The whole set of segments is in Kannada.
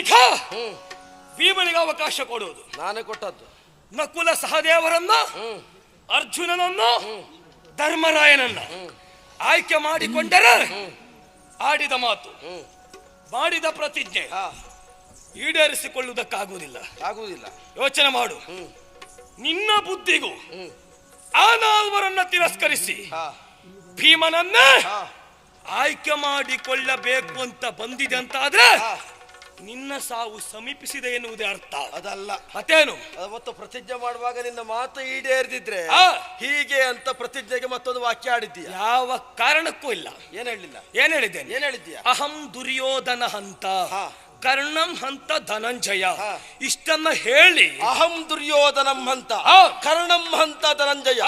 ಈಗ ಭೀಮನಿಗೆ ಅವಕಾಶ ಕೊಡುವುದು. ನಾನೇ ಕೊಟ್ಟದ್ದು. ನಕುಲ ಸಹದೇವರನ್ನ, ಅರ್ಜುನನನ್ನು, ಧರ್ಮರಾಯನನ್ನ ಆಯ್ಕೆ ಮಾಡಿಕೊಂಡರೆ ಆಡಿದ ಮಾತು, ಮಾಡಿದ ಪ್ರತಿಜ್ಞೆ ಈಡೇರಿಸಿಕೊಳ್ಳುವುದಕ್ಕಾಗುವುದಿಲ್ಲ. ಯೋಚನೆ ಮಾಡು. ನಿನ್ನ ಬುದ್ಧಿಗೂ ಆ ನಾಲ್ವರನ್ನ ತಿರಸ್ಕರಿಸಿ ಭೀಮನನ್ನ ಆಯ್ಕೆ ಮಾಡಿಕೊಳ್ಳಬೇಕು ಅಂತ ಬಂದಿದೆ ಅಂತ ಆದ್ರೆ ನಿನ್ನ ಸಾವು ಸಮೀಪಿಸಿದೆ ಎನ್ನುವುದೇ ಅರ್ಥ. ಅದಲ್ಲ ಮತ್ತೇನು? ಅವತ್ತು ಪ್ರತಿಜ್ಞೆ ಮಾಡುವಾಗ ನಿನ್ನ ಮಾತು ಈಡೇರಿದ್ರೆ ಹೀಗೆ ಅಂತ ಪ್ರತಿಜ್ಞೆಗೆ ಮತ್ತೊಂದು ವಾಕ್ಯ ಆಡಿದ್ದೀಯ. ಯಾವ ಕಾರಣಕ್ಕೂ ಇಲ್ಲ. ಏನ್ ಹೇಳಿಲ್ಲ. ಏನ್ ಹೇಳಿದ್ದೇನೆ? ಏನ್ ಹೇಳಿದ್ದೀಯ? ಅಹಂ ದುರ್ಯೋಧನ ಹಂತ ಕರ್ಣಂ ಹಂತ ಧನಂಜಯ ಇಷ್ಟನ್ನ ಹೇಳಿ ಅಹಂ ದುರ್ಯೋಧನಂ ಹಂತ ಕರ್ಣಂ ಹಂತ ಧನಂಜಯ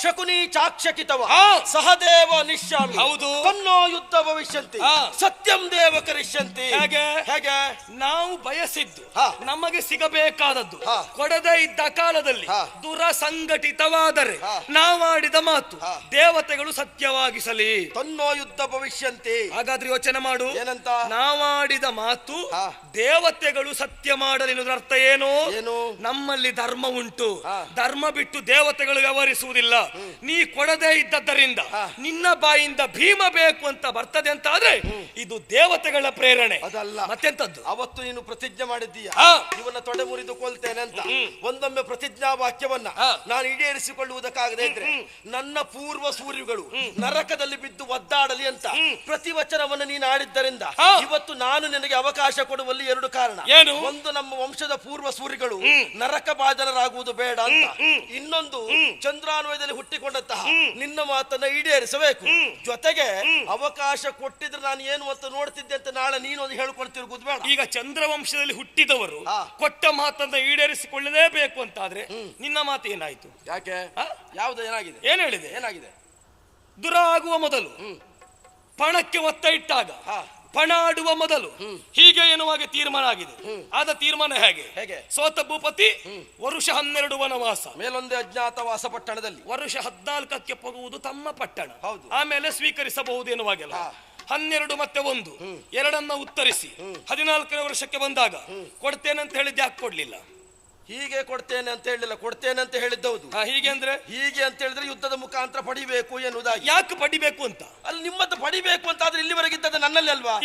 ಶಕುನಿ ಚಾಕ್ಷಕಿತವ ಸಹದೇವ ನಿಶ್ಯಾಮಿ ಹೌದು ತನ್ನೋ ಯುದ್ಧ ಭವಿಷ್ಯಂತಿ ಸತ್ಯಂ ದೇವ ಕರಿಷ್ಯಂತಿ. ಹೇಗೆ ನಾವು ಬಯಸಿದ್ದು ನಮಗೆ ಸಿಗಬೇಕಾದದ್ದು ಕೊಡದೇ ಇದ್ದ ಕಾಲದಲ್ಲಿ ದುರ ಸಂಘಟಿತವಾದರೆ ನಾವಾಡಿದ ಮಾತು ದೇವತೆಗಳು ಸತ್ಯವಾಗಿಸಲಿ. ತನ್ನೋ ಯುದ್ಧ ಭವಿಷ್ಯಂತಿ. ಹಾಗಾದ್ರೆ ಯೋಚನೆ ಮಾಡು. ಏನಂತ? ನಾವಾಡಿದ ಮಾತು ದೇವತೆಗಳು ಸತ್ಯ ಮಾಡಲಿನ ಅರ್ಥ ಏನು? ನಮ್ಮಲ್ಲಿ ಧರ್ಮ ಉಂಟು, ಧರ್ಮ ಬಿಟ್ಟು ದೇವತೆಗಳು ವ್ಯವಹರಿಸುವುದಿಲ್ಲ. ನೀ ಕೊಡದೇ ಇದ್ದದ್ದರಿಂದ ನಿನ್ನ ಬಾಯಿಂದ ಭೀಮ ಬೇಕು ಅಂತ ಬರ್ತದೆ ಅಂತ ಆದ್ರೆ ಇದು ದೇವತೆಗಳ ಪ್ರೇರಣೆ. ಅದಲ್ಲ ಮತ್ತೆಂತದ್ದು? ಅವತ್ತು ನೀನು ಪ್ರತಿಜ್ಞೆ ಮಾಡಿದ್ದೀಯ ಇವನ್ನ ತೊಡೆ ಮುರಿದು ಕೊಲ್ತೇನೆ ಅಂತ. ಒಂದೊಮ್ಮೆ ಪ್ರತಿಜ್ಞಾ ವಾಕ್ಯವನ್ನ ನಾನು ಈಡೇರಿಸಿಕೊಳ್ಳುವುದಕ್ಕಾಗದೇ ಇದ್ರೆ ನನ್ನ ಪೂರ್ವ ಸೂರ್ಯಗಳು ನರಕದಲ್ಲಿ ಬಿದ್ದು ಒದ್ದಾಡಲಿ ಅಂತ ಪ್ರತಿವಚನವನ್ನು ನೀನು ಆಡಿದ್ದರಿಂದ ಇವತ್ತು ನಾನು ನಿನಗೆ ಅವಕಾಶ ಕೊಡುವಲ್ಲಿ ಎರಡು ಕಾರಣ. ಒಂದು, ನಮ್ಮ ವಂಶದ ಪೂರ್ವ ಸೂರಿಗಳು ನರಕ ಬಾಧನರಾಗುವುದು ಬೇಡ ಅಂತ. ಇನ್ನೊಂದು, ಚಂದ್ರಾನ್ವಯದಲ್ಲಿ ಹುಟ್ಟಿಕೊಂಡಂತಹ ನಿನ್ನ ಮಾತನ್ನ ಈಡೇರಿಸಬೇಕು. ಜೊತೆಗೆ ಅವಕಾಶ ಕೊಟ್ಟಿದ್ರೆ ನಾನು ಏನು ಅಂತ ನೋಡ್ತಿದ್ದೆ ಅಂತ ನಾಳೆ ನೀನು ಒಂದು ಹೇಳ್ಕೊಳ್ತಿರ್ಬೋದು ಬೇಡ. ಈಗ ಚಂದ್ರವಂಶದಲ್ಲಿ ಹುಟ್ಟಿದವರು ಕೊಟ್ಟ ಮಾತನ್ನ ಈಡೇರಿಸಿಕೊಳ್ಳಲೇಬೇಕು ಅಂತಾದ್ರೆ ನಿನ್ನ ಮಾತು ಏನಾಯ್ತು? ಯಾಕೆ? ಯಾವ್ದು ಏನಾಗಿದೆ? ಏನ್ ಹೇಳಿದೆ? ಏನಾಗಿದೆ? ದುರ ಆಗುವ ಮೊದಲು ಪಣಕ್ಕೆ ಒತ್ತ ಇಟ್ಟಾಗ ಪಣ ಆಡುವ ಮೊದಲು ಹೀಗೆ ಎನ್ನುವಾಗ ತೀರ್ಮಾನ ಆಗಿದೆ. ಆದ ತೀರ್ಮಾನ ಹೇಗೆ? ಸೋತ ಭೂಪತಿ ವರುಷ 12 ವನವಾಸ, ಮೇಲೊಂದೇ ಅಜ್ಞಾತವಾಸ ಪಟ್ಟಣದಲ್ಲಿ ವರುಷ 14ಕ್ಕೆ ಹೋಗುವುದು ತಮ್ಮ ಪಟ್ಟಣ. ಹೌದು. ಆಮೇಲೆ ಸ್ವೀಕರಿಸಬಹುದು ಎನ್ನುವಾಗೆಲ್ಲ 12 ಮತ್ತೆ 1 2 ಉತ್ತರಿಸಿ 14ನೇ ವರ್ಷಕ್ಕೆ ಬಂದಾಗ ಕೊಡ್ತೇನೆ ಅಂತ ಹೇಳಿದ್ದು ಯಾಕೆ ಕೊಡ್ಲಿಲ್ಲ? ಹೀಗೆ ಕೊಡ್ತೇನೆ ಅಂತ ಹೇಳಿಲ್ಲ, ಕೊಡ್ತೇನೆ ಅಂತ ಹೇಳಿದ್ದೌದು. ಹೀಗೆ ಅಂದ್ರೆ ಹೀಗೆ ಅಂತ ಹೇಳಿದ್ರೆ ಯುದ್ಧದ ಮುಖಾಂತರ ಪಡಿಬೇಕು ಎನ್ನುವುದಾಗಿ. ಯಾಕೆ ಪಡಿಬೇಕು ಅಂತ? ಅಲ್ಲಿ ನಿಮ್ಮದ್ದು ಪಡಿಬೇಕು ಅಂತ ಆದ್ರೆ ಇಲ್ಲಿವರೆಗಿದ್ದ ನನ್ನಲ್ಲಿ ಅಲ್ವಾ?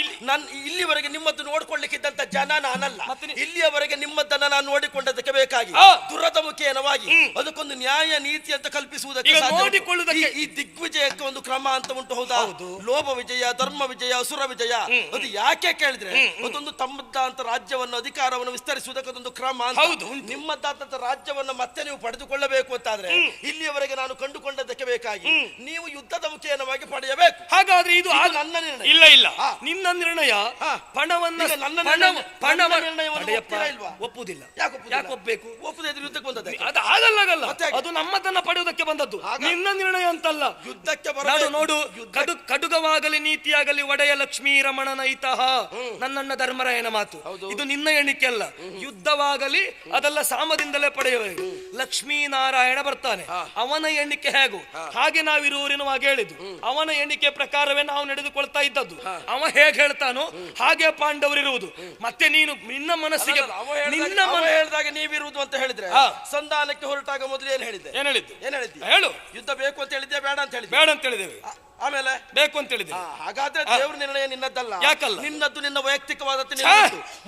ಇಲ್ಲಿವರೆಗೆ ನಿಮ್ಮದ್ದು ನೋಡ್ಕೊಳ್ಳಿಕ್ಕಿದ್ದಂತ ಜನ ನಾನಲ್ಲ. ಇಲ್ಲಿಯವರೆಗೆ ನಿಮ್ಮದನ್ನ ನಾನು ನೋಡಿಕೊಂಡದಕ್ಕೆ ಬೇಕಾಗಿ ದುರದ ಮುಖೇನವಾಗಿ ಅದಕ್ಕೊಂದು ನ್ಯಾಯ ನೀತಿ ಅಂತ ಕಲ್ಪಿಸುವುದಕ್ಕೆ ಈ ದಿಗ್ವಿಜಯಕ್ಕೆ ಒಂದು ಕ್ರಮ ಅಂತ ಉಂಟು. ಹೌದಾ? ಲೋಭ ವಿಜಯ, ಧರ್ಮ ವಿಜಯ, ಅಸುರ ವಿಜಯ. ಅದು ಯಾಕೆ ಕೇಳಿದ್ರೆ ಅದೊಂದು ತಮ್ಮದಂತ ರಾಜ್ಯವನ್ನು ಅಧಿಕಾರವನ್ನು ವಿಸ್ತರಿಸುವುದಕ್ಕೆ ಅದೊಂದು ಕ್ರಮ ಅಂತ. ನಿಮ್ಮದಾದಂತ ರಾಜ್ಯವನ್ನು ಮತ್ತೆ ನೀವು ಪಡೆದುಕೊಳ್ಳಬೇಕು ಅಂತಾದ್ರೆ ಇಲ್ಲಿಯವರೆಗೆ ನಾನು ಕಂಡುಕೊಂಡದಕ್ಕೆ ಬೇಕಾಗಿ ನೀವು ಯುದ್ಧದ ಮುಖೇನವಾಗಿ ಪಡೆಯಬೇಕು. ಹಾಗಾದ್ರೆ ಇದು ನನ್ನ ನಿರ್ಣಯ. ಇಲ್ಲ ನಿನ್ನ ನಿರ್ಣಯ. ಪಣವನ್ನ ಒಪ್ಪುವುದಿಲ್ಲ. ಯಾಕೆ ಒಪ್ಪಬೇಕು? ಒಪ್ಪುದೇ ಯುದ್ಧಕ್ಕೆ ಬಂದದ್ದು ಅದು ಆಗಲ್ಲ. ಅದು ನಮ್ಮದನ್ನ ಪಡೆಯುವುದಕ್ಕೆ ಬಂದದ್ದು, ನಿನ್ನ ನಿರ್ಣಯ ಅಂತಲ್ಲ. ಯುದ್ಧಕ್ಕೆ ನೋಡು, ಕಡುಗವಾಗಲಿ ನೀತಿಯಾಗಲಿ ಒಡೆಯ ಲಕ್ಷ್ಮೀ ರಮಣನ ಇತಃ ನನ್ನಣ್ಣ ಧರ್ಮರಾಯನ ಮಾತು. ಇದು ನಿನ್ನ ಎಣಿಕೆ ಅಲ್ಲ. ಯುದ್ಧವಾಗಲಿ ಅದೆಲ್ಲ ಸಾಮದಿಂದಲೇ ಪಡೆಯಬೇಕು. ಲಕ್ಷ್ಮೀನಾರಾಯಣ ಬರ್ತಾನೆ, ಅವನ ಎಣಿಕೆ ಹೇಗೂ ಹಾಗೆ ನಾವಿರುವರೆನ್ನುವಾಗ ಹೇಳಿದ್ದು. ಅವನ ಎಣಿಕೆ ಪ್ರಕಾರವೇ ನಾವು ನಡೆದುಕೊಳ್ತಾ ಇದ್ದದ್ದು. ಅವ ಹೇಗೆ ಹೇಳ್ತಾನೋ ಹಾಗೆ ಪಾಂಡವರಿರುವುದು. ಮತ್ತೆ ನೀನು ನಿನ್ನ ಮನಸ್ಸಿಗೆ ಹೇಳಿದಾಗ ನೀವಿರುವುದು ಅಂತ ಹೇಳಿದ್ರೆ ಸಂಧಾನಕ್ಕೆ ಹೊರಟಾಗ ಮೊದಲು ಏನ್ ಹೇಳಿದ್ದೆ? ಏನ್ ಹೇಳಿದ್ದೆ? ಹೇಳು. ಯುದ್ಧ ಬೇಕು ಅಂತ ಹೇಳಿದ್ದೆ, ಬೇಡ ಅಂತ ಹೇಳಿದ್ದೆ? ಬೇಡ ಅಂತ ಹೇಳಿದ್ದೇವೆ. ಆಮೇಲೆ ಬೇಕು ಅಂತ ಹೇಳಿದ್ದೆ. ಹಾಗಾದ್ರೆ ದೇವ್ರ ನಿರ್ಣಯ ನಿನ್ನದ್ದಲ್ಲ. ಯಾಕಲ್ಲ? ನಿನ್ನದ್ದು, ನಿನ್ನ ವೈಯಕ್ತಿಕವಾದ.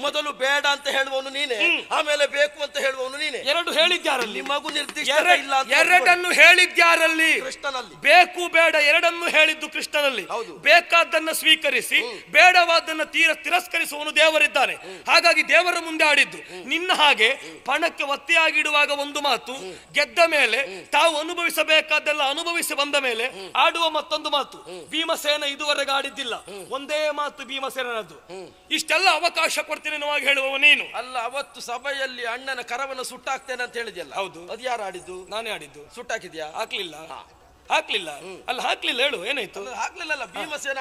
ಮೊದಲು ಬೇಡ ಅಂತ ಹೇಳುವವನು ನೀನೆ, ಆಮೇಲೆ ಬೇಕು ಅಂತ ಹೇಳುವವನು ನೀನೆ. ಎರಡು ಹೇಳಿದ್ಯಾರಲ್ಲಿ? ನಿಮಗೂ ನಿರ್ದಿಷ್ಟ ಇಲ್ಲ. ಎರಡನ್ನು ಹೇಳಿದ್ಯಾರಲ್ಲಿ? ಕೃಷ್ಣನಲ್ಲಿ. ಬೇಕು ಬೇಡ ಎರಡನ್ನು ಹೇಳಿದ್ದು ಕೃಷ್ಣನಲ್ಲಿ. ಬೇಕಾದ್ದನ್ನ ಸ್ವೀಕರಿಸಿ ಬೇಡವಾದನ್ನ ತಿರಸ್ಕರಿಸುವವನು ದೇವರಿದ್ದಾನೆ. ಹಾಗಾಗಿ ದೇವರ ಮುಂದೆ ಆಡಿದ್ದು. ನಿನ್ನ ಹಾಗೆ ಪಣಕ್ಕೆ ಒತ್ತೆಯಾಗಿಡುವಾಗ ಒಂದು ಮಾತು, ಗೆದ್ದ ಮೇಲೆ ತಾವು ಅನುಭವಿಸಬೇಕಾದ್ದೆಲ್ಲ ಅನುಭವಿಸಿ ಬಂದ ಮೇಲೆ ಆಡುವ ಮತ್ತೊಂದು ಮಾತು. ಭೀಮಸೇನ ಇದುವರೆಗೆ ಆಡಿದ್ದಿಲ್ಲ, ಒಂದೇ ಮಾತು ಭೀಮಸೇನದ್ದು. ಇಷ್ಟೆಲ್ಲ ಅವಕಾಶ ಕೊಡ್ತೇನೆ ಎನ್ನುವಾಗ ಹೇಳುವವ ನೀನು ಅಲ್ಲ. ಅವತ್ತು ಸಭೆಯಲ್ಲಿ ಅಣ್ಣನ ಕರವನ್ನು ಸುಟ್ಟಾಕ್ತೇನೆ ಅಂತ ಹೇಳಿದ್ಯಲ್ಲ. ಹೌದು. ಅದು ಯಾರು ಆಡಿದ್ದು? ನಾನೇ ಆಡಿದ್ದು. ಸುಟ್ಟಾಕಿದ್ಯಾ? ಹಾಕ್ಲಿಲ್ಲ. ಹಾಕ್ಲಿಲ್ಲ ಅಲ್ಲ ಹಾಕ್ಲಿಲ್ಲ, ಹೇಳು ಏನಾಯ್ತು? ಆಗ್ಲಿಲ್ಲಲ್ಲ, ಭೀಮಸೇನ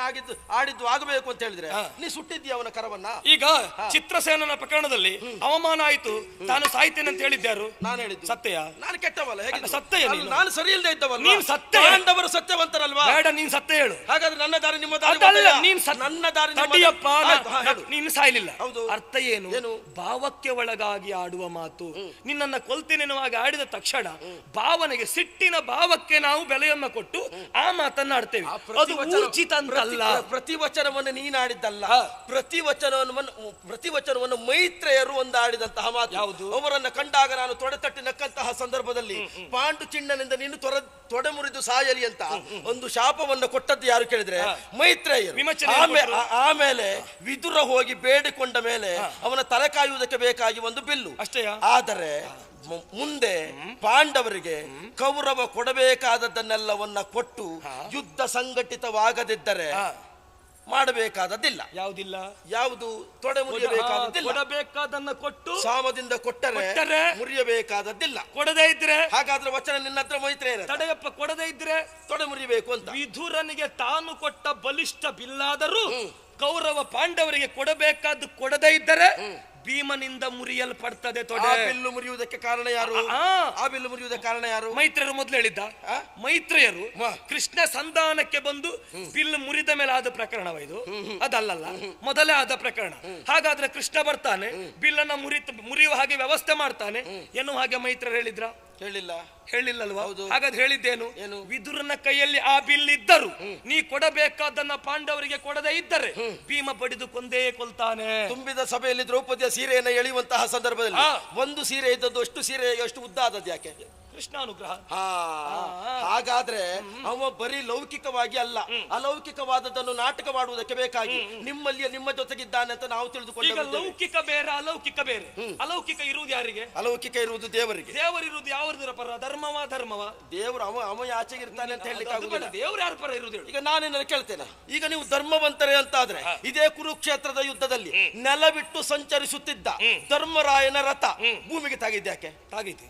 ಆಡಿದ್ದು ಆಗಬೇಕು ಅಂತ ಹೇಳಿದ್ರೆ ನೀ ಸುಟ್ಟಿದ್ದೀಯ ಅವನ ಕರವನ್ನ. ಈಗ ಚಿತ್ರಸೇನನ ಪ್ರಕರಣದಲ್ಲಿ ಅವಮಾನ ಆಯ್ತು, ತಾನು ಸಾಯ್ತೇನೆ ಅಂತ ಹೇಳಿದ್ಯಾರು? ನಾನು ಹೇಳಿದ್ದು ಸತ್ಯ. ನಾನು ಕೆಟ್ಟವಲ್ಲ, ಹೇಗೆ ಸತ್ಯ? ನಾನು ಸರಿ ಇಲ್ಲದೆ ಇದ್ದವಲ್ಲ. ನೀನ್ ಸತ್ಯ, ಪಾಂಡವರು ಸತ್ಯವಂತರಲ್ವಾ? ಬೇಡ, ನೀನ್ ಸತ್ಯ ಹೇಳು. ಹಾಗಾದ್ರೆ ನನ್ನ ದಾರಿ ನಿಮ್ಮ ದಾರಿ ನನ್ನ ದಾರಿ ತಡಿಯಪ್ಪ, ನೀನು ಸಾಯ್ಲಿಲ್ಲ. ಹೌದು. ಅರ್ಥ ಏನು? ಭಾವಕ್ಕೆ ಒಳಗಾಗಿ ಆಡುವ ಮಾತು. ನಿನ್ನನ್ನ ಕೊಲ್ತೇನೆನ್ನುವಾಗ ಆಡಿದ ತಕ್ಷಣ ಭಾವನೆಗೆ, ಸಿಟ್ಟಿನ ಭಾವಕ್ಕೆ ನಾವು ಬೆಲೆಯನ್ನ ಕೊಟ್ಟು ಆ ಮಾತನ್ನ ಆಡ್ತೇವೆ. ಅದು ಊರ್ಜಿತ ಅಂತಲ್ಲ. ಪ್ರತಿವಚನವನ್ನು ನೀನಾಡಿದ್ದಲ್ಲ, ಪ್ರತಿವಚನವನ್ನು ಮೈತ್ರೇಯರು ಒಂದು ಆಡಿದಂತಹ ಮಾತು. ಯಾವುದು? ಅವರನ್ನ ಕಂಡಾಗ ನಾನು ತೊಡೆ ತಟ್ಟಿ ನಕ್ಕಂತಹ ಸಂದರ್ಭದಲ್ಲಿ ಪಾಂಡು ಚಿಣ್ಣನಿಂದ ನೀನು ತೊಡೆ ಮುರಿದು ಸಾಯಲಿ ಅಂತ ಒಂದು ಶಾಪವನ್ನು ಕೊಟ್ಟದ್ದು ಯಾರು ಕೇಳಿದ್ರೆ ಮೈತ್ರೇಯರು. ಆಮೇಲೆ ವಿದುರ ಹೋಗಿ ಬೇಡಿಕೊಂಡ ಮೇಲೆ ಅವನ ತಲೆ ಕಾಯುವುದಕ್ಕೆ ಬೇಕಾಗಿ ಒಂದು ಬಿಲ್ಲು ಅಷ್ಟೇ. ಆದರೆ ಮುಂದೆ ಪಾಂಡವರಿಗೆ ಕೌರವ ಕೊಡಬೇಕಾದದ್ದನ್ನೆಲ್ಲವನ್ನ ಕೊಟ್ಟು ಯುದ್ಧ ಸಂಘಟಿತವಾಗದಿದ್ದರೆ ಮಾಡಬೇಕಾದದ್ದಿಲ್ಲ. ಯಾವುದಿಲ್ಲ? ಯಾವುದು? ತೊಡೆ ಮುರಿಯಬೇಕಾದದ್ದಿಲ್ಲ. ಕೊಡಬೇಕಾದನ್ನ ಕೊಟ್ಟು ಸಾಮದಿಂದ ಕೊಟ್ಟರೆ ಮುರಿಯಬೇಕಾದದ್ದಿಲ್ಲ. ಕೊಡದೇ ಇದ್ರೆ? ಹಾಗಾದ್ರೆ ವಚನ ನಿನ್ನ ಹತ್ರ ಮೈತ್ರಿ ತಡೆಯಪ್ಪ, ಕೊಡದೇ ಇದ್ರೆ ತೊಡೆ ಮುರಿಯಬೇಕು ಅಂತ. ವಿಧುರನಿಗೆ ತಾನು ಕೊಟ್ಟ ಬಲಿಷ್ಠ ಬಿಲ್ಲಾದರೂ ಕೌರವ ಪಾಂಡವರಿಗೆ ಕೊಡಬೇಕಾದ್ದು ಕೊಡದೇ ಇದ್ದರೆ ಭೀಮನಿಂದ ಮುರಿಯಲ್ಪಡ್ತದೆ ತೊಡೆ. ಬಿಲ್ಲು ಮುರಿಯುವುದಕ್ಕೆ ಕಾರಣ ಯಾರು? ಆ ಬಿಲ್ಲು ಮುರಿಯುವುದಕ್ಕೆ ಕಾರಣ ಯಾರು? ಮೈತ್ರೇಯರು ಮೊದಲು ಹೇಳಿದ್ದ. ಮೈತ್ರೇಯರು ಕೃಷ್ಣ ಸಂಧಾನಕ್ಕೆ ಬಂದು ಬಿಲ್ಲು ಮುರಿದ ಮೇಲೆ ಆದ ಪ್ರಕರಣವಿದು, ಅದಲ್ಲಲ್ಲ, ಮೊದಲೇ ಆದ ಪ್ರಕರಣ. ಹಾಗಾದ್ರೆ ಕೃಷ್ಣ ಬರ್ತಾನೆ, ಬಿಲ್ಲನ್ನ ಮುರಿಯುವ ಹಾಗೆ ವ್ಯವಸ್ಥೆ ಮಾಡ್ತಾನೆ ಎನ್ನುವ ಹಾಗೆ ಮೈತ್ರೇಯರು ಹೇಳಿದ್ರ? ಹೇಳಿಲ್ಲಲ್ವಾ? ಹಾಗಾದ್ರೆ ಹೇಳಿದ್ದೇನು? ವಿದುರನ ಕೈಯಲ್ಲಿ ಆ ಬಿಲ್ ಇದ್ದರು ನೀ ಕೊಡಬೇಕಾದನ್ನ ಪಾಂಡವರಿಗೆ ಕೊಡದೇ ಇದ್ದರೆ ಭೀಮ ಬಡಿದು ಕೊಂದೇ ಕೊಲ್ತಾನೆ. ತುಂಬಿದ ಸಭೆಯಲ್ಲಿ ದ್ರೌಪದಿಯ ಸೀರೆಯನ್ನು ಎಳೆಯುವಂತಹ ಸಂದರ್ಭದಲ್ಲಿ ಒಂದು ಸೀರೆ ಇದ್ದದ್ದು ಅಷ್ಟು ಸೀರೆ ಅಷ್ಟು ಉದ್ದ ಆದದ್ದು ಯಾಕೆ? ಕೃಷ್ಣಾನುಗ್ರಹ. ಹಾಗಾದ್ರೆ ಅವ ಬರೀ ಲೌಕಿಕವಾಗಿ ಅಲ್ಲ, ಅಲೌಕಿಕವಾದದ್ದನ್ನು ನಾಟಕ ಮಾಡುವುದಕ್ಕೆ ಬೇಕಾಗಿ ನಿಮ್ಮಲ್ಲಿ ನಿಮ್ಮ ಜೊತೆಗಿದ್ದಾನೆ ಅಂತ ನಾವು ತಿಳಿದುಕೊಂಡು. ಲೌಕಿಕ ಬೇರೆ, ಅಲೌಕಿಕ ಬೇರೆ. ಅಲೌಕಿಕ ಇರುವುದು ಯಾರಿಗೆ? ಅಲೌಕಿಕ ಇರುವುದು ದೇವರಿಗೆ. ದೇವರಿರುವುದು ಯಾವರ ಪರ? ಧರ್ಮವ ದೇವರು ಅವ ಆಚೆಗೆ ಇರ್ತಾನೆ ಅಂತ ಹೇಳಲಿಕ್ಕೆ ಆಗುದಿಲ್ಲ. ದೇವ್ರು ಯಾರ ಪರ ಇರುವುದು? ಈಗ ನಾನೇನಾದ್ರು ಕೇಳ್ತೇನೆ, ಈಗ ನೀವು ಧರ್ಮವಂತರೇ ಅಂತಾದ್ರೆ ಇದೇ ಕುರುಕ್ಷೇತ್ರದ ಯುದ್ಧದಲ್ಲಿ ನೆಲ ಬಿಟ್ಟು ಸಂಚರಿಸುತ್ತಿದ್ದ ಧರ್ಮರಾಯನ ರಥ ಭೂಮಿಗೆ ತಾಗಿದ್ದೆ ಯಾಕೆ? ತಾಗಿದೆ.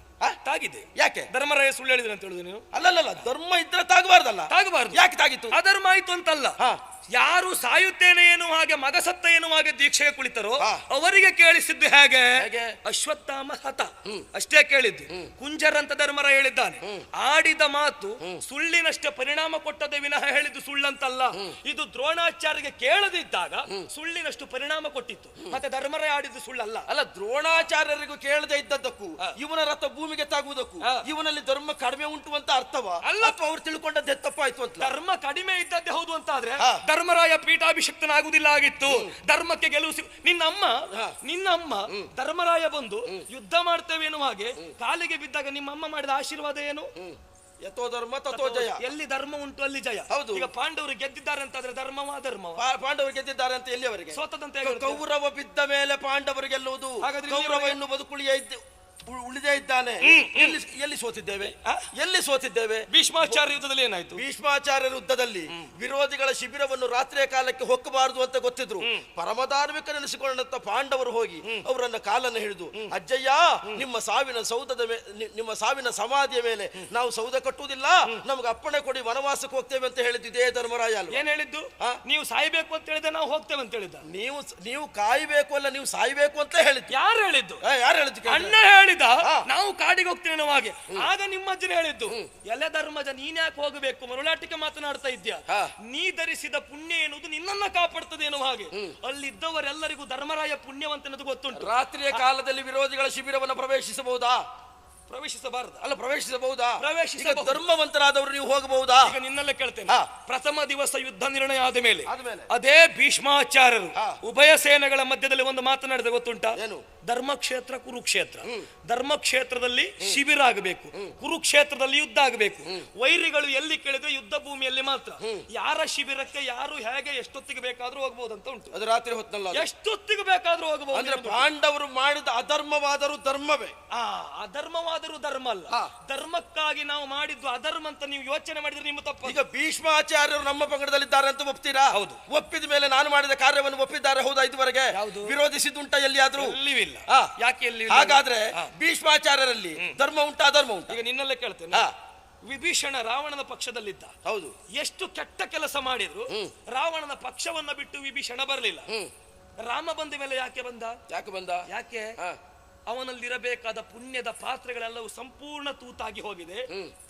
ಯಾಕೆ? ಧರ್ಮರಾಯ ಸುಳ್ಳು ಹೇಳಿದ್ರೆ ಅಂತ ಹೇಳುದು ನೀವು? ಅಲ್ಲಲ್ಲ, ಧರ್ಮ ಇದ್ರೆ ತಾಗಬಾರ್ದಲ್ಲ. ತಾಗಬಾರ್ದು. ಯಾಕೆ ತಾಗಿತ್ತು? ಅಧರ್ಮ ಆಯ್ತು ಅಂತಲ್ಲ, ಯಾರು ಸಾಯುತ್ತೇನೆ ಎನ್ನುವ ಹಾಗೆ ಮಗಸತ್ತ ಎನ್ನುವ ಹಾಗೆ ದೀಕ್ಷೆಗೆ ಕುಳಿತರೋ ಅವರಿಗೆ ಕೇಳಿಸಿದ್ದು ಹೇಗೆ? ಅಶ್ವತ್ಥಾಮ ಹತ ಅಷ್ಟೇ ಕೇಳಿದ್ದು. ಕುಂಜರ್ ಅಂತ ಧರ್ಮರಾಯ ಹೇಳಿದ್ದಾನೆ, ಆಡಿದ ಮಾತು ಸುಳ್ಳಿನಷ್ಟೇ ಪರಿಣಾಮ ಕೊಟ್ಟದೆ ವಿನಃ ಹೇಳಿದ್ದು ಸುಳ್ಳಂತಲ್ಲ. ಇದು ದ್ರೋಣಾಚಾರ್ಯಗೆ ಕೇಳದಿದ್ದಾಗ ಸುಳ್ಳಿನಷ್ಟು ಪರಿಣಾಮ ಕೊಟ್ಟಿತ್ತು. ಮತ್ತೆ ಧರ್ಮರಾಯ ಆಡಿದ್ದು ಸುಳ್ಳಲ್ಲ. ಅಲ್ಲ, ದ್ರೋಣಾಚಾರ್ಯರಿಗೂ ಕೇಳದೆ ಇದ್ದದ್ದಕ್ಕೂ ಇವನ ರಥ ಭೂಮಿಗೆ ತಾಗುವುದಕ್ಕೂ ಇವನಲ್ಲಿ ಧರ್ಮ ಕಡಿಮೆ ಉಂಟು ಅಂತ ಅರ್ಥವಾ? ಅಲ್ಲ, ಅವ್ರು ತಿಳ್ಕೊಂಡದ್ದೇ ತಪ್ಪಾಯ್ತು ಅಂತ. ಧರ್ಮ ಕಡಿಮೆ ಇದ್ದದ್ದೇ ಹೌದು ಅಂತ ಆದ್ರೆ ಧರ್ಮರಾಯ ಪೀಠಾಭಿಷಕ್ತನಾಗುವುದಿಲ್ಲ ಆಗಿತ್ತು. ಧರ್ಮಕ್ಕೆ ಗೆಲುವು ನಿನ್ನಮ್ಮ ಧರ್ಮರಾಯ ಬಂದು ಯುದ್ಧ ಮಾಡ್ತೇವೆ ಎನ್ನುವ ಹಾಗೆ ಕಾಲಿಗೆ ಬಿದ್ದಾಗ ನಿಮ್ಮಮ್ಮ ಮಾಡಿದ ಆಶೀರ್ವಾದ ಏನು? ಯಥೋ ಧರ್ಮ ತಥೋ ಜಯ. ಎಲ್ಲಿ ಧರ್ಮ ಉಂಟು ಅಲ್ಲಿ ಜಯ. ಹೌದು. ಈಗ ಪಾಂಡವರು ಗೆದ್ದಿದ್ದಾರೆ ಅಂತಾದ್ರೆ ಧರ್ಮವ ಧರ್ಮವ? ಪಾಂಡವರು ಗೆದ್ದಿದ್ದಾರೆ ಅಂತ ಎಲ್ಲಿಯವರೆಗೆ? ಸೋತದಂತೆ. ಕೌರವ ಬಿದ್ದ ಮೇಲೆ ಪಾಂಡವರು ಗೆಲ್ಲುವುದು. ಕೌರವ ಇನ್ನು ಬದುಕುಳಿಯ ಉಳಿದೇ ಇದ್ದಾನೆ. ಎಲ್ಲಿ ಸೋತಿದ್ದೇವೆ? ಭೀಷ್ಮಾಚಾರ್ಯ ಯುದ್ಧದಲ್ಲಿ ಏನಾಯ್ತು? ಭೀಷ್ಮಾಚಾರ್ಯ ಯುದ್ಧದಲ್ಲಿ ವಿರೋಧಿಗಳ ಶಿಬಿರವನ್ನು ರಾತ್ರಿಯ ಕಾಲಕ್ಕೆ ಹೊಕ್ಕಬಾರದು ಅಂತ ಗೊತ್ತಿದ್ರು. ಪರಮಧಾರ್ಮಿಕನೆನಿಸಿಕೊಂಡಂತ ಪಾಂಡವರು ಹೋಗಿ ಅವರನ್ನ ಕಾಲನ್ನು ಹಿಡಿದು, ಅಜ್ಜಯ್ಯ, ನಿಮ್ಮ ಸಾವಿನ ಸಮಾಧಿಯ ಮೇಲೆ ನಾವು ಸೌಧ ಕಟ್ಟುವುದಿಲ್ಲ, ನಮ್ಗೆ ಅಪ್ಪಣೆ ಕೊಡಿ, ವನವಾಸಕ್ಕೆ ಹೋಗ್ತೇವೆ ಅಂತ ಹೇಳಿದ್ದು ಇದೇ ಧರ್ಮರಾಯ ಅಲ್ವಾ? ಏನ್ ಹೇಳಿದ್ದು? ನೀವು ಸಾಯ್ಬೇಕು ಅಂತ ಹೇಳಿದ್ರೆ ನಾವು ಹೋಗ್ತೇವೆ ಅಂತ ಹೇಳಿದ್ದ. ನೀವು ಕಾಯ್ಬೇಕು ಅಲ್ಲ, ನೀವು ಸಾಯ್ಬೇಕು ಅಂತ ಹೇಳಿದ್ದು. ಯಾರು ಹೇಳಿದ್ದು? ಅಣ್ಣ ಹೇಳಿದ, ನಾವು ಕಾಡಿಗೆ ಹೋಗ್ತೇವೆ ಅನ್ನೋ ಹಾಗೆ. ಆಗ ನಿಮ್ಮ ಅಜ್ಜನ ಹೇಳಿದ್ದು, ಎಲ್ಲ ಧರ್ಮಜ ನೀನ್ ಯಾಕೆ ಹೋಗಬೇಕು, ಮರುಳಾಟಿಕೆ ಮಾತನಾಡ್ತಾ ಇದ್ಯಾ, ನೀ ಧರಿಸಿದ ಪುಣ್ಯ ಎನ್ನುವುದು ನಿನ್ನನ್ನ ಕಾಪಾಡ್ತದೆ ಎನ್ನುವ ಹಾಗೆ. ಅಲ್ಲಿದ್ದವರೆಲ್ಲರಿಗೂ ಧರ್ಮರಾಯ ಪುಣ್ಯವಂತನದು ಗೊತ್ತುಂಟು. ರಾತ್ರಿಯ ಕಾಲದಲ್ಲಿ ವಿರೋಧಿಗಳ ಶಿಬಿರವನ್ನು ಪ್ರವೇಶಿಸಬಹುದಾ? ಪ್ರವೇಶಿಸಬಾರದು. ಅಲ್ಲ, ಪ್ರವೇಶಿಸಬಹುದಾ? ಪ್ರವೇಶಿಸಬಹುದು. ಧರ್ಮವಂತರಾದವರು ನೀವು ಹೋಗಬಹುದಾ? ಈಗ ನಿನ್ನಲ್ಲೇ ಕೇಳ್ತೇನೆ, ಪ್ರಥಮ ದಿವಸ ಯುದ್ಧ ನಿರ್ಣಯ ಆದ ಮೇಲೆ ಅದೇ ಭೀಷ್ಮಾಚಾರ್ಯರು ಉಭಯ ಸೇನೆಗಳ ಮಧ್ಯದಲ್ಲಿ ಒಂದು ಮಾತನಾಡಿದ ಗೊತ್ತುಂಟ? ಧರ್ಮಕ್ಷೇತ್ರ ಕುರುಕ್ಷೇತ್ರ. ಧರ್ಮಕ್ಷೇತ್ರದಲ್ಲಿ ಶಿಬಿರ ಆಗಬೇಕು, ಕುರುಕ್ಷೇತ್ರದಲ್ಲಿ ಯುದ್ಧ ಆಗಬೇಕು. ವೈರಿಗಳು ಎಲ್ಲಿ ಕೇಳಿದ್ರೆ ಯುದ್ಧ ಭೂಮಿಯಲ್ಲಿ ಮಾತ್ರ. ಯಾರ ಶಿಬಿರಕ್ಕೆ ಯಾರು ಹೇಗೆ ಎಷ್ಟೊತ್ತಿಗೆ ಬೇಕಾದ್ರೂ ಹೋಗಬಹುದು ಅಂತ ಉಂಟು. ಅದು ರಾತ್ರಿ ಹೊತ್ತಲ್ಲ, ಎಷ್ಟೊತ್ತಿಗೆ ಬೇಕಾದ್ರೂ ಹೋಗಬಹುದು. ಅಂದ್ರೆ ಪಾಂಡವರು ಮಾಡಿದ ಅಧರ್ಮವಾದರೂ ಧರ್ಮವೇ. ಅಧರ್ಮವಾದರೂ ಧರ್ಮ ಅಲ್ಲ. ಧರ್ಮಕ್ಕಾಗಿ ನಾವು ಮಾಡಿದ್ದು ಅಧರ್ಮ ಅಂತ ನೀವು ಯೋಚನೆ ಮಾಡಿದ್ರೆ ನಿಮ್ಮ ತಪ್ಪು. ಈಗ ಭೀಷ್ಮಾಚಾರ್ಯರು ನಮ್ಮ ಪಂಗಡದಲ್ಲಿದ್ದಾರೆ ಅಂತ ಒಪ್ತೀರಾ? ಹೌದು. ಒಪ್ಪಿದ ಮೇಲೆ ನಾನು ಮಾಡಿದ ಕಾರ್ಯವನ್ನು ಒಪ್ಪಿದ್ದಾರೆ ಹೌದಾ? ಇದುವರೆಗೆ ವಿರೋಧಿಸಿದ್ದುಂಟ ಎಲ್ಲಿಯಾದ್ರೂ? ಯಾಕೆ? ಹಾಗಾದ್ರೆ ಭೀಷ್ಮಾಚಾರ್ಯರಲ್ಲಿ ಧರ್ಮ ಉಂಟಾ ಅಧರ್ಮ ಉಂಟಾ? ಈಗ ನಿನ್ನಲ್ಲೇ ಕೇಳ್ತೇನೆ, ವಿಭೀಷಣ ರಾವಣನ ಪಕ್ಷದಲ್ಲಿದ್ದ. ಹೌದು. ಎಷ್ಟು ಕೆಟ್ಟ ಕೆಲಸ ಮಾಡಿದ್ರು ರಾವಣನ ಪಕ್ಷವನ್ನ ಬಿಟ್ಟು ವಿಭೀಷಣ ಬರಲಿಲ್ಲ. ರಾಮ ಬಂದ ಮೇಲೆ ಯಾಕೆ ಬಂದ? ಯಾಕೆ ಅವನಲ್ಲಿರಬೇಕಾದ ಪುಣ್ಯದ ಪಾತ್ರೆಗಳೆಲ್ಲವೂ ಸಂಪೂರ್ಣ ತೂತಾಗಿ ಹೋಗಿದೆ.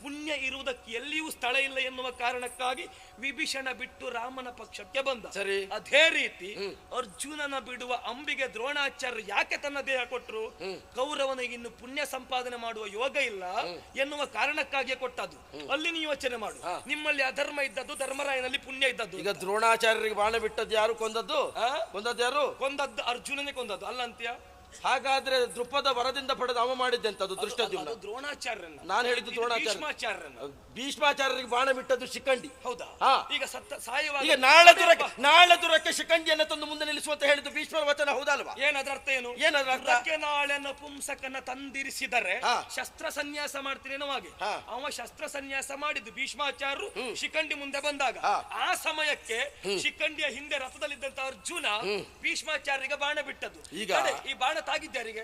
ಪುಣ್ಯ ಇರುವುದಕ್ಕೆ ಎಲ್ಲಿಯೂ ಸ್ಥಳ ಇಲ್ಲ ಎನ್ನುವ ಕಾರಣಕ್ಕಾಗಿ ವಿಭೀಷಣ ಬಿಟ್ಟು ರಾಮನ ಪಕ್ಷಕ್ಕೆ ಬಂದ. ಸರಿ. ಅದೇ ರೀತಿ ಅರ್ಜುನನ ಬಿಡುವ ಅಂಬಿಗೆ ದ್ರೋಣಾಚಾರ್ಯ ಯಾಕೆ ತನ್ನ ದೇಹ ಕೊಟ್ಟರು? ಕೌರವನಿಗೆ ಇನ್ನು ಪುಣ್ಯ ಸಂಪಾದನೆ ಮಾಡುವ ಯೋಗ ಇಲ್ಲ ಎನ್ನುವ ಕಾರಣಕ್ಕಾಗಿಯೇ ಕೊಟ್ಟದ್ದು. ಅಲ್ಲಿ ನೀವು ಯೋಚನೆ ಮಾಡು, ನಿಮ್ಮಲ್ಲಿ ಅಧರ್ಮ ಇದ್ದದ್ದು, ಧರ್ಮರಾಯನಲ್ಲಿ ಪುಣ್ಯ ಇದ್ದದ್ದು. ಈಗ ದ್ರೋಣಾಚಾರ್ಯರಿಗೆ ಬಾಣ ಬಿಟ್ಟದ್ದು ಯಾರು? ಕೊಂದದ್ದು ಯಾರು? ಕೊಂದದ್ದು ಅರ್ಜುನನೇ ಕೊಂದದ್ದು ಅಲ್ಲ ಅಂತ್ಯ. ಹಾಗಾದ್ರೆ ದೃಪದ ವರದಿಂದ ಪಡೆದ ಅವ ಮಾಡಿದ್ದೆಂತದ್ದು ದುಷ್ಟದ್ಯುಮ್ನ. ದ್ರೋಣಾಚಾರ್ಯನ. ನಾನು ಹೇಳಿದ್ದು ದ್ರೋಣಾಚಾರ್ಯ. ಭೀಷ್ಮಾಚಾರ್ಯರಿಗೆ ಬಾಣ ಬಿಟ್ಟದ್ದು ಶಿಖಂಡಿ. ಹೌದಾ? ಈಗ ಸಾಯುವಾಗ ಈಗ ನಾಳೆ ದುರಕ್ಕೆ ಶಿಖಂಡಿಯನ್ನು ತಂದು ಮುಂದೆ ನಿಲ್ಲಿಸುವಂತ ಹೇಳಿದ್ದು ಭೀಷ್ಮರ ವಚನ ಹೌದಲ್ವಾ? ಏನದ್ರ ಅರ್ಥ ಏನು? ನಾಳೆ ನಪುಂಸಕನ ತಂದಿರಿಸಿದರೆ ಶಸ್ತ್ರ ಸನ್ಯಾಸ ಮಾಡ್ತೀನಿ ಹಾಗೆ ಅವ ಶಸ್ತ್ರ ಸನ್ಯಾಸ ಮಾಡಿದ್ದು ಭೀಷ್ಮಾಚಾರ್ಯರು ಶಿಖಂಡಿ ಮುಂದೆ ಬಂದಾಗ ಆ ಸಮಯಕ್ಕೆ ಶಿಖಂಡಿಯ ಹಿಂದೆ ರಥದಲ್ಲಿದ್ದಂತ ಅರ್ಜುನ ಭೀಷ್ಮಾಚಾರ್ಯರಿಗೆ ಬಾಣ ಬಿಟ್ಟದ್ದು. ಈಗ ಈ ಬಾಣ ತಾಗಿದ್ದಾರಿಗೆ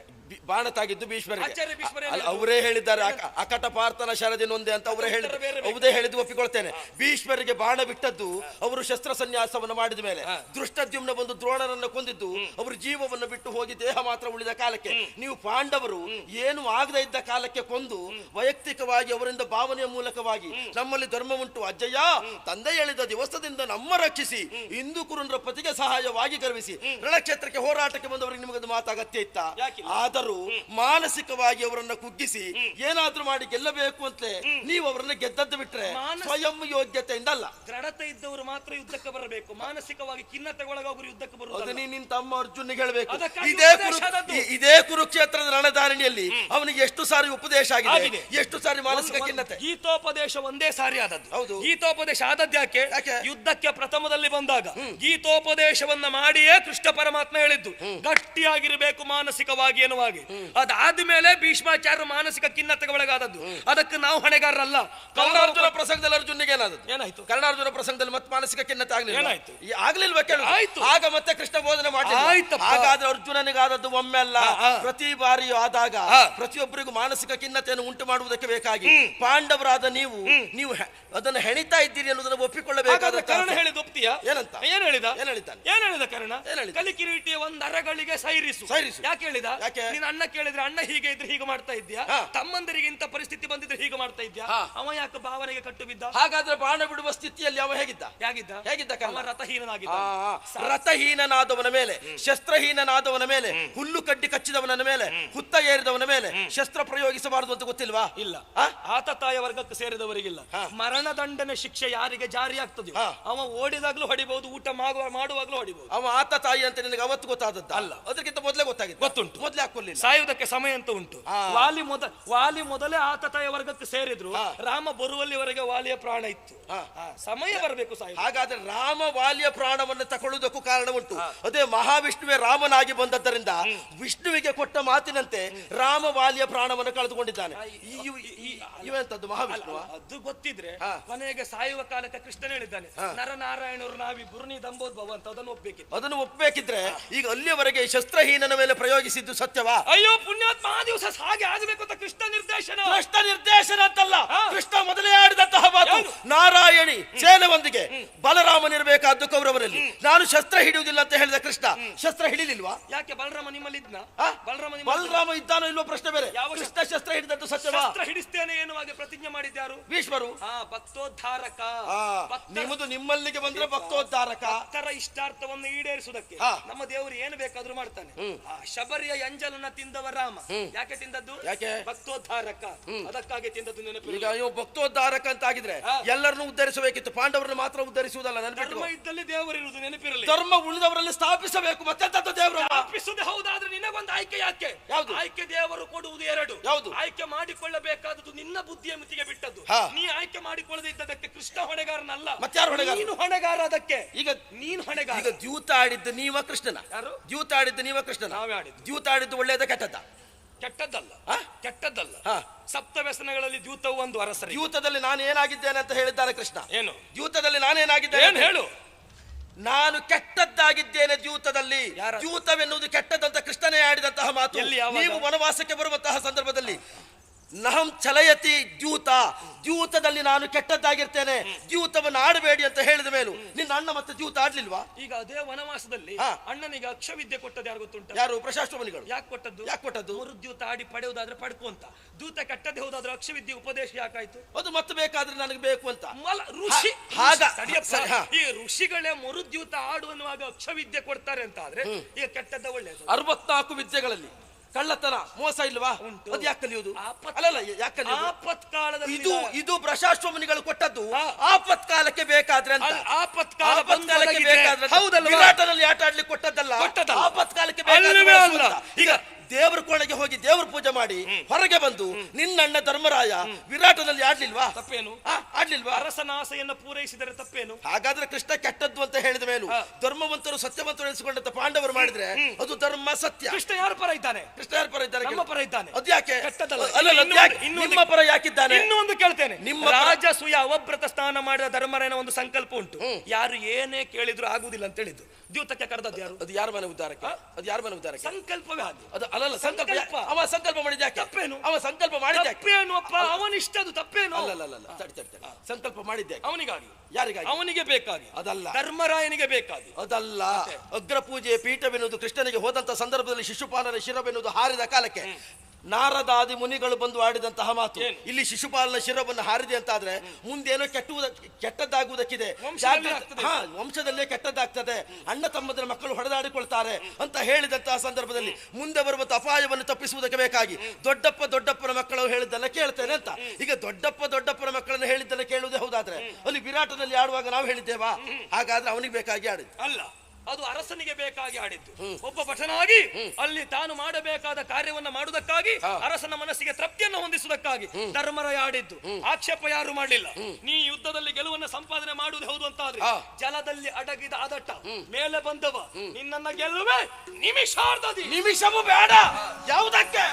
ಬಾಣ ತಾಗಿದ್ದು ಭೀಷ್ಮರಿಗೆ. ಅವರೇ ಹೇಳಿದ್ದಾರೆ ಅಕಟ ಪಾರ್ಥನ ಶರದಿನೊಂದೆ ಅಂತ ಅವರೇ ಹೇಳಿದ್ದು ಒಪ್ಪಿಕೊಳ್ತೇನೆ. ಭೀಷ್ಮರಿಗೆ ಬಾಣ ಬಿಟ್ಟದ್ದು ಅವರು ಶಸ್ತ್ರ ಸನ್ಯಾಸವನ್ನು ಮಾಡಿದ ಮೇಲೆ. ದೃಷ್ಟದ್ಯುಮ್ನ ಬಂದು ದ್ರೋಣರನ್ನು ಕೊಂದಿದ್ದು ಅವರು ಜೀವವನ್ನು ಬಿಟ್ಟು ಹೋಗಿ ದೇಹ ಮಾತ್ರ ಉಳಿದ ಕಾಲಕ್ಕೆ. ನೀವು ಪಾಂಡವರು ಏನು ಆಗದ ಇದ್ದ ಕಾಲಕ್ಕೆ ಕೊಂದು ವೈಯಕ್ತಿಕವಾಗಿ ಅವರಿಂದ ಭಾವನೆಯ ಮೂಲಕವಾಗಿ ನಮ್ಮಲ್ಲಿ ಧರ್ಮ ಉಂಟು ಅಜ್ಜಯ್ಯ ತಂದೆ ಹೇಳಿದ ದಿವಸದಿಂದ ನಮ್ಮ ರಕ್ಷಿಸಿ ಇಂದು ಕುರುಂದ್ರ ಪತಿಗೆ ಸಹಾಯವಾಗಿ ಗರ್ವಿಸಿ ರಣಕ್ಷೇತ್ರಕ್ಕೆ ಹೋರಾಟಕ್ಕೆ ಬಂದವರಿಗೆ ನಿಮಗದು ಮಾತಾಗತ್ಯ ಇತ್ತ? ಆದರೂ ಮಾನಸಿಕವಾಗಿ ಅವರನ್ನ ಕುಗ್ಗಿಸಿ ಏನಾದ್ರೂ ಮಾಡಿ ಗೆಲ್ಲಬೇಕು ಅಂತಲೇ ನೀವು ಅವರನ್ನ ಗೆದ್ದದ್ದು ಬಿಟ್ರೆ ಸ್ವಯಂ ಯೋಗ್ಯತೆಯಿಂದ ಅಲ್ಲ. ದೃಢತೆ ಇದ್ದವರು ಮಾತ್ರ ಯುದ್ಧಕ್ಕೆ ಬರಬೇಕು. ಮಾನಸಿಕವಾಗಿ ಖಿನ್ನತೆಗೊಳಗಾಗುವರು ಯುದ್ಧಕ್ಕೆ ಬರುವುದು. ಅದನ್ನ ನಿನ್ನ ತಮ್ಮ ಅರ್ಜುನಿಗೆ ಹೇಳಬೇಕು. ಇದೇ ಕುರುಕ್ಷೇತ್ರದ ರಣಧಾರಣಿಯಲ್ಲಿ ಅವನಿಗೆ ಎಷ್ಟು ಸಾರಿ ಉಪದೇಶ ಆಗಿದೆ, ಎಷ್ಟು ಸಾರಿ ಮಾನಸಿಕ ಖಿನ್ನತೆ. ಗೀತೋಪದೇಶ ಒಂದೇ ಸಾರಿ ಆದದ್ದು. ಹೌದು. ಗೀತೋಪದೇಶ ಆದದ್ದು ಯಾಕೆ? ಯುದ್ಧಕ್ಕೆ ಪ್ರಥಮದಲ್ಲಿ ಬಂದಾಗ ಗೀತೋಪದೇಶವನ್ನ ಮಾಡಿಯೇ ಕೃಷ್ಣ ಪರಮಾತ್ಮ ಹೇಳಿದ್ದು ಗಟ್ಟಿಯಾಗಿರಬೇಕು ಮಾನಸಿಕವಾಗಿ ಎನ್ನುವಾಗಿ. ಅದಾದ್ಮೇಲೆ ಭೀಷ್ಮಾಚಾರ್ಯ ಮಾನಸಿಕ ಖಿನ್ನತೆಗೆ ಒಳಗಾದದ್ದು. ಅದಕ್ಕೆ ನಾವು ಹೊಣೆಗಾರರಲ್ಲ. ಕರ್ಣಾರ್ಜುನ ಪ್ರಸಂಗದಲ್ಲಿ ಅರ್ಜುನಿಗೆ ಏನಾಯ್ತು? ಕರ್ಣಾರ್ಜುನ ಪ್ರಸಂಗದಲ್ಲಿ ಮತ್ತೆ ಮಾನಸಿಕ ಖಿನ್ನತೆ ಏನಾಯ್ತು? ಆಗ್ಲಿಲ್ವಾ? ಆಯ್ತು. ಆಗ ಮತ್ತೆ ಕೃಷ್ಣ ಬೋಧನೆ ಮಾಡಿ ಹಾಗಾದ್ರೆ ಅರ್ಜುನನಿಗಾದದ್ದು ಒಮ್ಮೆ ಅಲ್ಲ, ಪ್ರತಿ ಬಾರಿಯೂ ಆದಾಗ ಪ್ರತಿಯೊಬ್ಬರಿಗೂ ಮಾನಸಿಕ ಖಿನ್ನತೆಯನ್ನು ಉಂಟು ಮಾಡುವುದಕ್ಕೆ ಬೇಕಾಗಿ ಪಾಂಡವರಾದ ನೀವು ಅದನ್ನು ಹೆಣಿತಾ ಇದ್ದೀರಿ ಅನ್ನೋದನ್ನು ಒಪ್ಪಿಕೊಳ್ಳಬೇಕಾದ ಕರ್ಣ ಹೇಳಿದ ಒಪ್ತೀಯಾ? ಏನಂತ? ಏನ್ ಹೇಳಿದ? ಏನ್ ಹೇಳಿದ ಕರ್ಣ? ಕಲಿಕಿರೀಟಿಯ ಒಂದು ಅರಗಳಿಗೆ ಸೈರಿಸು. ಯಾಕೆ ಹೇಳಿದ? ನೀನ್ ಅಣ್ಣ ಕೇಳಿದ್ರೆ ಅಣ್ಣ ಹೀಗೆ ಇದ್ರೆ ಹೀಗೆ ಮಾಡ್ತಾ ಇದ್ಯಾ, ತಮ್ಮಂದರಿಗೆ ಇಂಥ ಪರಿಸ್ಥಿತಿ ಬಂದಿದ್ರೆ ಹೀಗೆ ಮಾಡ್ತಾ ಇದ್ಯಾ, ಅವ ಯಾಕೆ ಭಾವನೆಗೆ ಕಟ್ಟು ಬಿದ್ದ? ಹಾಗಾದ್ರೆ ಬಾಣ ಬಿಡುವ ಸ್ಥಿತಿಯಲ್ಲಿ ಅವ ಹೇಗಿದ್ದ? ರಥಹೀನನಾದವನ ಮೇಲೆ, ಶಸ್ತ್ರಹೀನನಾದವನ ಮೇಲೆ, ಹುಲ್ಲು ಕಡ್ಡಿ ಕಚ್ಚಿದವನ ಮೇಲೆ, ಹುತ್ತ ಏರಿದವನ ಮೇಲೆ ಶಸ್ತ್ರ ಪ್ರಯೋಗಿಸಬಾರದು ಅಂತ ಗೊತ್ತಿಲ್ವಾ? ಇಲ್ಲ. ಆತತಾಯ ವರ್ಗಕ್ಕೆ ಸೇರಿದವರಿಗಿಲ್ಲ. ಮರಣದಂಡನೆ ಶಿಕ್ಷೆ ಯಾರಿಗೆ ಜಾರಿ ಆಗ್ತದೆ ಅವ ಓಡಿದಾಗ್ಲೂ ಹೊಡಿಬಹುದು, ಊಟ ಮಾಡುವಾಗ್ಲೂ ಹೊಡಿಬಹುದು. ಅವ ಆತ ತಾಯಿ ಅಂತ ನಿನಗೆ ಅವತ್ತು ಗೊತ್ತಾದದ್ದು ಅಲ್ಲ, ಅದಕ್ಕಿಂತ ಮೊದಲೇ ಗೊತ್ತಾಗಿತ್ತು. ಗೊತ್ತುಂಟು. ಮೊದಲೇ ಹಾಕೊಳ್ಳಿಲ್ಲ. ಸಾಯುವುದಕ್ಕೆ ಸಮಯ ಅಂತ ಉಂಟು. ವಾಲಿ ಮೊದಲೇ ಆತತಾಯ ವರ್ಗಕ್ಕೆ ಸೇರಿದ್ರು. ರಾಮ ಬರುವಲ್ಲಿವರೆಗೆ ವಾಲಿಯ ಪ್ರಾಣ ಇತ್ತು. ಸಮಯ ಬರಬೇಕು ಸಾಯು. ಹಾಗಾದ್ರೆ ರಾಮ ವಾಲಿಯ ಪ್ರಾಣವನ್ನು ತಗೊಳ್ಳುವುದಕ್ಕೂ ಕಾರಣ ಉಂಟು. ಅದೇ ಮಹಾವಿಷ್ಣುವೇ ರಾಮನಾಗಿ ಬಂದದ್ದರಿಂದ ವಿಷ್ಣುವಿಗೆ ಕೊಟ್ಟ ಮಾತಿನಂತೆ ರಾಮ ವಾಲಿಯ ಪ್ರಾಣವನ್ನು ಕಳೆದುಕೊಂಡಿದ್ದಾನೆ. ಇವಂತದ್ದು ಮಹಾವಿಷ್ಣು ಅದು ಗೊತ್ತಿದ್ರೆ ಕೊನೆಗೆ ಸಾಯುವ ಕಾಲಕ್ಕೆ ಕೃಷ್ಣನ್ ಹೇಳಿದ್ದಾನೆ ನರನಾರಾಯಣರು ನಾವಿಬ್ಬರು ನೀ ದಂಬೋದ್ಭವ ಅಂತ. ಅದನ್ನು ಒಪ್ಪಬೇಕಿದ್ರೆ ಈಗ ಅಲ್ಲಿಯವರೆಗೆ ಶಸ್ತ್ರಹೀನನ ಮೇಲೆ ಪ್ರಯೋಗಿಸಿದ್ದು ಸತ್ಯವಾ? ಅಯ್ಯೋ ಪುಣ್ಯಾತ್ಮ, ಆ ದಿವಸ ಹಾಗೆ ಆಗಬೇಕು ಅಂತ ಕೃಷ್ಣ ನಿರ್ದೇಶನ ಅಂತಲ್ಲ, ಕೃಷ್ಣ ಮೊದಲೇ ಆಡಿದಂತಹ ಮಾತು. ನಾರಾಯಣಿ ಸೇನೆಯೊಂದಿಗೆ ಬಲರಾಮನಿರಬೇಕಾದ್ದು ಕೌರವರಲ್ಲಿ. ನಾನು ಶಸ್ತ್ರ ಹಿಡಿಯುವುದಿಲ್ಲ ಅಂತ ಹೇಳಿದ ಕೃಷ್ಣ ಶಸ್ತ್ರ ಹಿಡಿಲಿಲ್ವಾ? ಯಾಕೆ? ಬಲರಾಮ ನಿಮ್ಮಲ್ಲಿ ಇದ್ನ? ಬಲರಾಮ ಇದ್ದಾನೋ ಇಲ್ವೋ ಪ್ರಶ್ನೆ ಬೇರೆ. ಕೃಷ್ಣ ಶಸ್ತ್ರ ಹಿಡಿದದ್ದು ಸತ್ಯವಾ? ಶಸ್ತ್ರ ಹಿಡಿಸ್ತೇನೆ ಎನ್ನುವಾಗ ಪ್ರತಿಜ್ಞೆ ಮಾಡಿದ್ಯಾರು? ಭೀಷ್ಮರು. ಭಕ್ತೋದ್ಧಾರಕ. ನಿಮ್ಮಲ್ಲಿಗೆ ಬಂದ್ರೆ ಭಕ್ತೋದ್ಧಾರಕ. ಭಕ್ತರ ಇಷ್ಟಾರ್ಥವನ್ನು ಈಡೇರಿಸುವುದಕ್ಕೆ ನಮ್ಮ ದೇವರು ಏನು ಬೇಕಾದ್ರೂ ಮಾಡ್ತಾನೆ. ಶಬರಿಯ ಎಂಜಲನ್ನ ತಿಂದವ ರಾಮ ಯಾಕೆ ತಿಂದದ್ದು? ಯಾಕೆ? ಭಕ್ತೋದ್ಧಾರಕ. ಅದಕ್ಕಾಗಿ ತಿಂದದ್ದು ನೆನಪು. ಈಗ ಭಕ್ತೋದ್ಧಾರಕ ಅಂತ ಆಗಿದ್ರೆ ಎಲ್ಲರನ್ನು ಉದ್ಧರಿಸಬೇಕಿತ್ತು, ಪಾಂಡವರನ್ನು ಮಾತ್ರ ಉದ್ಧರಿಸುವುದಲ್ಲ. ಧರ್ಮ ಇದ್ದಲ್ಲಿ ದೇವರಿರುವುದು ನೆನಪಿರಲಿ. ಧರ್ಮ ಉಳಿದವರಲ್ಲಿ ಸ್ಥಾಪಿಸಬೇಕು. ಮತ್ತೆ ದೇವರು ಸ್ಥಾಪಿಸುವುದು ಹೌದಾದ್ರೆ ನಿನಗೊಂದು ಆಯ್ಕೆ ಯಾಕೆ? ಯಾವುದು ಆಯ್ಕೆ? ದೇವರು ಕೊಡುವುದು ಎರಡು. ಯಾವುದು? ಆಯ್ಕೆ ಮಾಡಿಕೊಳ್ಳಬೇಕಾದದ್ದು ನಿನ್ನ ಬುದ್ಧಿಯ ಮಿತಿಗೆ ಬಿಟ್ಟದ್ದು. ನೀ ಆಯ್ಕೆ ಮಾಡಿಕೊಳ್ಳದೆ ಇದ್ದದಕ್ಕೆ ಕೃಷ್ಣ ಹೊಣೆಗಾರನಲ್ಲ. ಮತ್ತಾರು ಹೊಣೆಗಾರ? ನೀನು ಹೊಣೆಗಾರ. ಅದಕ್ಕೆ ಈಗ ನೀನು ಹೊಣೆಗಾರ. ಈಗ ದ್ಯೂತ ಆಡಿದ್ದು ನೀವ ಕೃಷ್ಣನ? ಯಾರು ದ್ಯೂತ ಆಡಿದ್ದು? ನೀವ ಕೃಷ್ಣನ. ನಾವೇ ಆಡಿದ್ದು. ದ್ಯೂತ ಆಡಿದ್ದು ಒಳ್ಳೆಯದ ಕೆಟ್ಟದ್ದ? ಕೆಟ್ಟದ್ದಲ್ಲ. ಸಪ್ತ ವ್ಯಸನಗಳಲ್ಲಿ ದ್ಯೂತವು ಒಂದು ಅರಸರಿ. ದ್ಯೂತದಲ್ಲಿ ನಾನು ಏನಾಗಿದ್ದೇನೆ ಅಂತ ಹೇಳಿದ್ದಾರೆ ಕೃಷ್ಣ. ಏನು ದ್ಯೂತದಲ್ಲಿ ನಾನೇನಾಗಿದ್ದೇನೆ ಹೇಳು? ನಾನು ಕೆಟ್ಟದ್ದಾಗಿದ್ದೇನೆ ದ್ಯೂತದಲ್ಲಿ. ದ್ಯೂತವೆನ್ನುವುದು ಕೆಟ್ಟದಂತ ಕೃಷ್ಣನೇ ಆಡಿದಂತಹ ಮಾತು. ನೀವು ವನವಾಸಕ್ಕೆ ಬರುವಂತಹ ಸಂದರ್ಭದಲ್ಲಿ ನಹಂ ಚಲಯತಿ ದ್ಯೂತ, ದ್ಯೂತದಲ್ಲಿ ನಾನು ಕೆಟ್ಟದ್ದಾಗಿರ್ತೇನೆ, ದ್ಯೂತವನ್ನು ಆಡಬೇಡಿ ಅಂತ ಹೇಳಿದ ಮೇಲೂ ನಿನ್ನ ಅಣ್ಣ ಮತ್ತೆ ದ್ಯೂತ ಆಡ್ಲಿಲ್ವಾ? ಈಗ ಅದೇ ವನವಾಸದಲ್ಲಿ ಅಣ್ಣನಿಗೆ ಅಕ್ಷವಿದ್ಯೆ ಕೊಟ್ಟದ್ದು ಯಾರು ಗೊತ್ತುಂಟ? ಯಾರು? ಪ್ರಶಾಸ್ತ್ರಮಣಿಗಳು. ಯಾಕೆ ಕೊಟ್ಟದ್ದು? ಯಾಕೆ ಕೊಟ್ಟದ್ದು? ಮರುದ್ಯೂತ ಆಡಿ ಪಡೆಯುವುದಾದ್ರೆ ಪಡ್ಕು ಅಂತ, ದ್ಯೂತ ಕೆಟ್ಟದ್ದೇ ಹೋದಾದ್ರೆ ಅಕ್ಷವಿದ್ಯೆ ಉಪದೇಶ ಯಾಕಾಯ್ತು? ಅದು ಮತ್ತೆ ಬೇಕಾದ್ರೆ ನನಗೆ ಬೇಕು ಅಂತ ಋಷಿ ಹಾಗ ಈ ಋಷಿಗಳೇ ಮರುದ್ಯೂತ ಆಡುವನ್ನುವಾಗ ಅಕ್ಷವಿದ್ಯೆ ಕೊಡ್ತಾರೆ ಅಂತ ಆದ್ರೆ ಈಗ ಕೆಟ್ಟದ್ದ ಒಳ್ಳೆಯದು. 64 ವಿದ್ಯೆಗಳಲ್ಲಿ ಕಳ್ಳತನ ಮೋಸ ಇಲ್ವಾ? ಅದು ಯಾಕೆ ಕಲಿಯುವುದು? ಅಲ್ಲಲ್ಲ, ಯಾಕೆ ಆಪತ್ಕಾಲದಲ್ಲಿ ಇದು ಪ್ರಶಾಸ್ತ್ರಮುನಿಗಳು ಕೊಟ್ಟದ್ದು ಆಪತ್ಕಾಲಕ್ಕೆ ಬೇಕಾದ್ರೆ ಅಂತ. ಆಪತ್ಕಾಲಕ್ಕೆ ಬೇಕಾದ್ರೆ ಹೌದಲ್ಲ, ವಿರಾಟನಲ್ಲಿ ಆಟ ಆಡ್ಲಿಕ್ಕೆ ಕೊಟ್ಟದ್ದಲ್ಲ, ಆಪತ್ಕಾಲಕ್ಕೆ ಬೇಕಾದ್ರೆ. ಈಗ ದೇವರ ಕೋಣೆಗೆ ಹೋಗಿ ದೇವರ ಪೂಜೆ ಮಾಡಿ ಹೊರಗೆ ಬಂದು ನಿನ್ನಣ್ಣ ಧರ್ಮರಾಯ ವಿರಾಟನಲ್ಲಿ ಆಡ್ಲಿಲ್ವಾ? ತಪ್ಪೇನು? ಆಡ್ಲಿಲ್ವಾ? ಅರಸನ ಆಸೆಯನ್ನು ಪೂರೈಸಿದರೆ ತಪ್ಪೇನು? ಹಾಗಾದ್ರೆ ಕೃಷ್ಣ ಕೆಟ್ಟದ್ದು ಅಂತ ಹೇಳಿದ ಮೇಲೂ ಧರ್ಮವಂತರು ಸತ್ಯವಂತರು ಎನಿಸಿಕೊಂಡಂತ ಪಾಂಡವರು ಮಾಡಿದ್ರೆ ಅದು ಧರ್ಮ ಸತ್ಯ. ಕೃಷ್ಣ ಯಾರ ಪರ ಇದ್ದಾನೆ? ಕೃಷ್ಣ ಯಾರ ಪರ ಇದ್ದಾನೆ? ನಮ್ಮ ಪರ ಇದ್ದಾನೆ. ಅದು ಯಾಕೆ ಕೆಟ್ಟದಲ್ಲ? ನಿಮ್ಮ ಪರ ಯಾಕಿದ್ದಾನೆ? ಇನ್ನೊಂದು ಕೇಳ್ತೇನೆ. ನಿಮ್ಮ ರಾಜಸೂಯ ಅವಭೃತ ಸ್ನಾನ ಮಾಡಿದ ಧರ್ಮರಾಯನ ಒಂದು ಸಂಕಲ್ಪ ಉಂಟು, ಯಾರು ಏನೇ ಕೇಳಿದ್ರು ಆಗುದಿಲ್ಲ ಅಂತ ಹೇಳಿದ್ದು. ದ್ಯೂತಕ್ಕೆ ಕರೆದದ್ದು ಯಾರು? ಅದು ಯಾರ ಮನೆ ಉದ್ಧಾರಕ್ಕೆ? ಅದು ಯಾರ ಮನೆ ಉದ್ಧಾರಕ್ಕೆ? ಸಂಕಲ್ಪವೇ ಅದು. ಅದು ಅಲ್ಲಲ್ಲ, ಸಂಕಲ್ಪ. ಅವ ಸಂಕಲ್ಪ ಮಾಡಿದ ಯಾಕೆ? ತಪ್ಪೇನು? ಅವ ಸಂಕಲ್ಪ ಮಾಡಿದ ತಪ್ಪೇನು ಅಪ್ಪ? ಅವನಿಷ್ಟ, ಅದು ತಪ್ಪೇನು? ಅಲ್ಲ, ತಡಿ. ಸಂಕಲ್ಪ ಮಾಡಿದ್ದೆ ಅವನಿಗಾಗಿ. ಯಾರಿಗಾಗಿ? ಅವನಿಗೆ ಬೇಕಾಗಿ. ಅದಲ್ಲ, ಧರ್ಮರಾಯನಿಗೆ ಬೇಕಾಗಿ. ಅದಲ್ಲ. ಅಗ್ರ ಪೂಜೆ ಪೀಠವೆನ್ನುವುದು ಕೃಷ್ಣನಿಗೆ ಹೋದಂತ ಸಂದರ್ಭದಲ್ಲಿ ಶಿಶುಪಾಲನ ಶಿರವೆನ್ನುವುದು ಹಾರಿದ ಕಾಲಕ್ಕೆ ನಾರದಾದಿ ಮುನಿಗಳು ಬಂದು ಆಡಿದಂತಹ ಮಾತು, ಇಲ್ಲಿ ಶಿಶುಪಾಲನ ಶಿರವನ್ನು ಹಾರಿದೆ ಅಂತ ಆದ್ರೆ ಮುಂದೇನೋ ಕೆಟ್ಟದ್ದಾಗುವುದಕ್ಕಿದೆ, ವಂಶದಲ್ಲೇ ಕೆಟ್ಟದ್ದಾಗ್ತದೆ, ಅಣ್ಣ ತಮ್ಮದರ ಮಕ್ಕಳು ಹೊಡೆದಾಡಿಕೊಳ್ತಾರೆ ಅಂತ ಹೇಳಿದಂತಹ ಸಂದರ್ಭದಲ್ಲಿ ಮುಂದೆ ಬರುವ ಅಪಾಯವನ್ನು ತಪ್ಪಿಸುವುದಕ್ಕೆ ಬೇಕಾಗಿ ದೊಡ್ಡಪ್ಪನ ಮಕ್ಕಳು ಹೇಳಿದ್ದನ್ನ ಕೇಳ್ತೇನೆ ಅಂತ. ಈಗ ದೊಡ್ಡಪ್ಪನ ಮಕ್ಕಳನ್ನು ಹೇಳಿದ್ದನ್ನ ಕೇಳುವುದೇ ಹೌದಾದ್ರೆ ಅಲ್ಲಿ ವಿರಾಟನಲ್ಲಿ ಆಡುವಾಗ ನಾವು ಹೇಳಿದ್ದೇವಾ? ಹಾಗಾದ್ರೆ ಅವನಿಗೆ ಬೇಕಾಗಿ ಆಡಿದ್ದು ಅಲ್ಲ, ಅದು ಅರಸನಿಗೆ ಬೇಕಾಗಿ ಆಡಿದ್ದು. ಒಬ್ಬ ಭಟನಾಗಿ ಅಲ್ಲಿ ತಾನು ಮಾಡಬೇಕಾದ ಕಾರ್ಯವನ್ನ ಮಾಡುವುದಕ್ಕಾಗಿ ಅರಸನ ಮನಸ್ಸಿಗೆ ತೃಪ್ತಿಯನ್ನು ಹೊಂದಿಸುವುದಕ್ಕಾಗಿ ಧರ್ಮರಾಯ ಆಡಿದ್ದು. ಆಕ್ಷೇಪ ಯಾರು ಮಾಡಲಿಲ್ಲ. ನೀ ಯುದ್ಧದಲ್ಲಿ ಗೆಲುವನ್ನು ಸಂಪಾದನೆ ಮಾಡುವುದು ಹೌದು ಅಂತ ಆದ್ರೆ ಜಲದಲ್ಲಿ ಅಡಗಿದ ಅದಟ್ಟ ಮೇಲೆ ಬಂದವ ನಿನ್ನನ್ನ ಗೆಲ್ಲುವೆ ನಿಮಿಷಾರ್ಧದಿ. ನಿಮಿಷವೂ ಬೇಡ. ಯಾವುದಕ್ಕೆ?